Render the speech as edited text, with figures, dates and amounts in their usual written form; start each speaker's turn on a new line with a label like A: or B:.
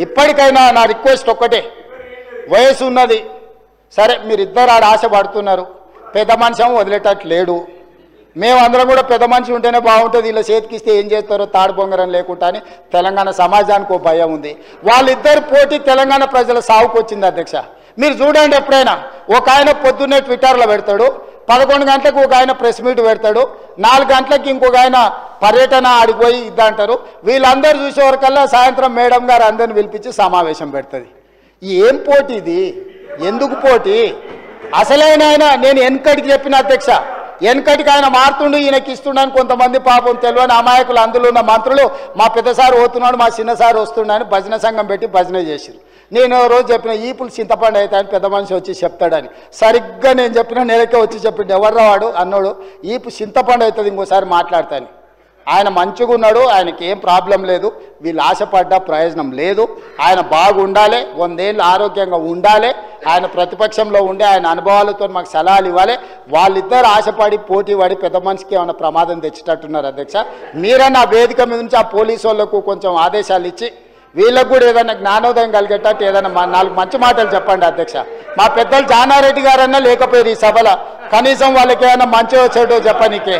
A: ఇప్పటికైనా నా రిక్వెస్ట్ ఒక్కటే, వయసు ఉన్నది సరే, మీరిద్దరు ఆడ ఆశ పడుతున్నారు, పెద్ద మనిషి వదిలేటట్టు లేడు, మేమందరం కూడా పెద్ద మనిషి ఉంటేనే బాగుంటుంది, ఇలా చేతికిస్తే ఏం చేస్తారో తాడు బొంగరం లేకుండా అని తెలంగాణ సమాజానికి ఒక భయం ఉంది. వాళ్ళిద్దరు పోటీ తెలంగాణ ప్రజల సావుకు వచ్చింది అధ్యక్ష. మీరు చూడండి, ఎప్పుడైనా ఒక ఆయన పొద్దున్నే ట్విట్టర్లో పెడతాడు, 11 గంటలకు ఒక ఆయన ప్రెస్ మీట్ పెడతాడు, 4 గంటలకు ఇంకొక ఆయన పర్యటన ఆడిపోయి ఇద్దంటారు. వీళ్ళందరూ చూసేవరకల్లా సాయంత్రం మేడం గారు అందరిని పిలిపించి సమావేశం పెడుతుంది. ఏం పోటీ ఇది? ఎందుకు పోటీ? అసలైన ఆయన నేను వెనకటికి చెప్పిన అధ్యక్ష, వెనకటికి ఆయన మారుతుండు, ఈయనకి ఇస్తుండని కొంతమంది పాపం తెలియని అమాయకులు అందులో ఉన్న మంత్రులు మా పెద్దసారి పోతున్నాడు, మా చిన్నసారి వస్తుండని భజన సంఘం పెట్టి భజన చేసిరు. నేను రోజు చెప్పిన ఈపులు చింతపండు అవుతాయని పెద్ద మనిషి వచ్చి చెప్తాడని, సరిగ్గా నేను చెప్పిన నెలకే వచ్చి చెప్పిండు, ఎవర్రా వాడు అన్నాడు, ఈపు చింతపండు అవుతుంది ఇంకోసారి మాట్లాడతాను. ఆయన మంచిగా ఉన్నాడు, ఆయనకి ఏం ప్రాబ్లం లేదు, వీళ్ళు ఆశపడ్డ ప్రయోజనం లేదు. ఆయన బాగుండాలి, 100 ఏళ్ళు ఆరోగ్యంగా ఉండాలి, ఆయన ప్రతిపక్షంలో ఉండే ఆయన అనుభవాలతో మాకు సలహాలు ఇవ్వాలి. వాళ్ళిద్దరు ఆశపడి పోటీ పడి పెద్ద మనిషికి ఏమైనా ప్రమాదం తెచ్చేటట్టున్నారు అధ్యక్ష. మీరన్నా వేదిక మీద నుంచి ఆ పోలీసు వాళ్ళకు కొంచెం ఆదేశాలు ఇచ్చి వీళ్ళకు కూడా ఏదైనా జ్ఞానోదయం కలిగేటట్టు ఏదైనా 4 మంచి మాటలు చెప్పండి అధ్యక్ష. మా పెద్దలు జానారెడ్డి గారన్నా లేకపోయారు ఈ సభలో, కనీసం వాళ్ళకి ఏమైనా మంచి వచ్చేటో చెప్పనీకే.